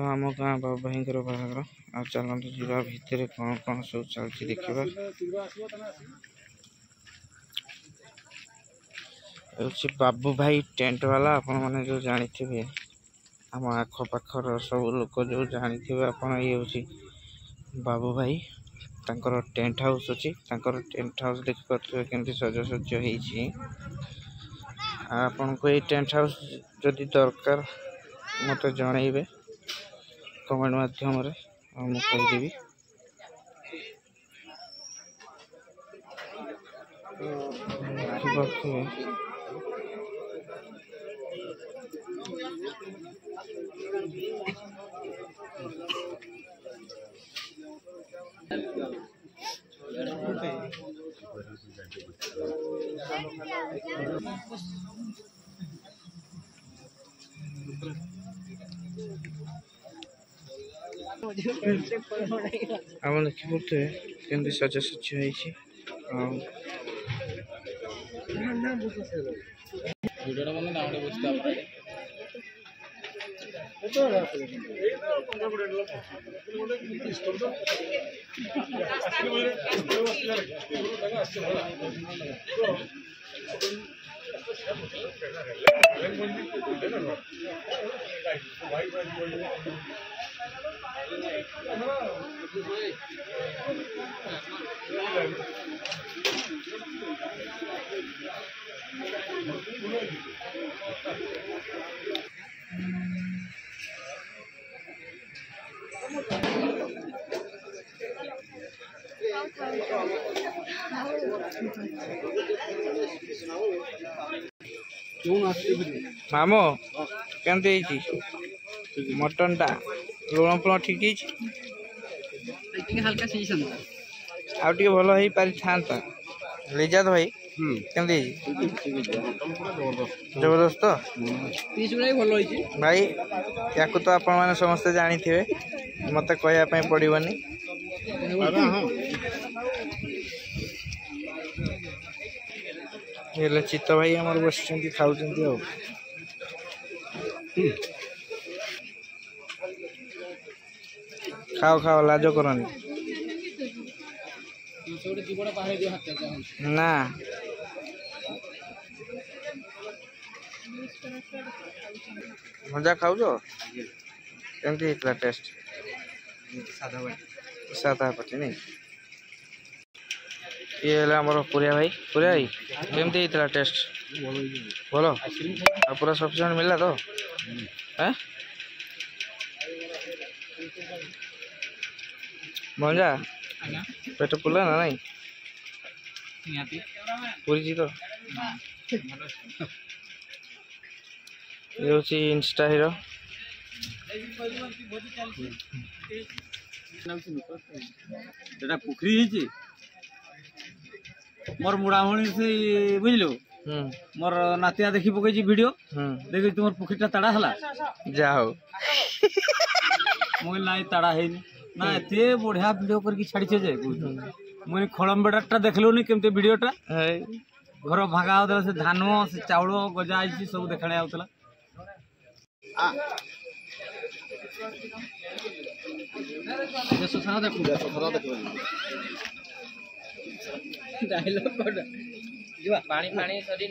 आम गाँ बाबू भाई बाहागर आ चलते जा भितर कौन कौन सब चलती देखा बाबू भाई टेंट वाला आपण मैंने जो जानी थे आम आखपाखर सब लोग जो जानी थे आप ये बाबू भाई तांकर टेंट हाउस अच्छी टेंट हाउस देखिए केमती सजसज होती आपन को ये टेंट हाउस जदि दरकार मत जनइबे कमेंट माध्यम रे मुझे आम देखी पड़ते केमती सजासज मामो केमती मटन टा लुण फुण ठीक हल्का आउटे भल हो पारि था लिजात भाई केमती जबरदस्त भाई या तो आपण मैंने समस्ते जानी थे मत कहवाई पड़ोनी ये चित्त भाई आम बस खाऊ खाओ खाओ लाज करनी ना मजा खाऊ केमती टेस्ट सादा पटी नहीं ये आमर पुरिया भाई केमती टेस्ट बोलो पूरा सफिशिएंट मिला तो हैं मजा पेट पुला ना नहीं पूरी जी तो ये हूँ इंस्टा हीरो पोखरी मोर मुड़ामणी से बुझल मोर नातिया देखी पकई वीडियो देखी तुम पोखरीटा ताड़ा है जा हो मुझे ताड़ा है ना एत बढ़िया वीडियो करके छाड़ी जे मुझे खड़म्बेटा देखलुनि केमती वीडियोटा घर भागा से धान से चाउल गजा आई सब देखाने आउतला पानी पानी सरी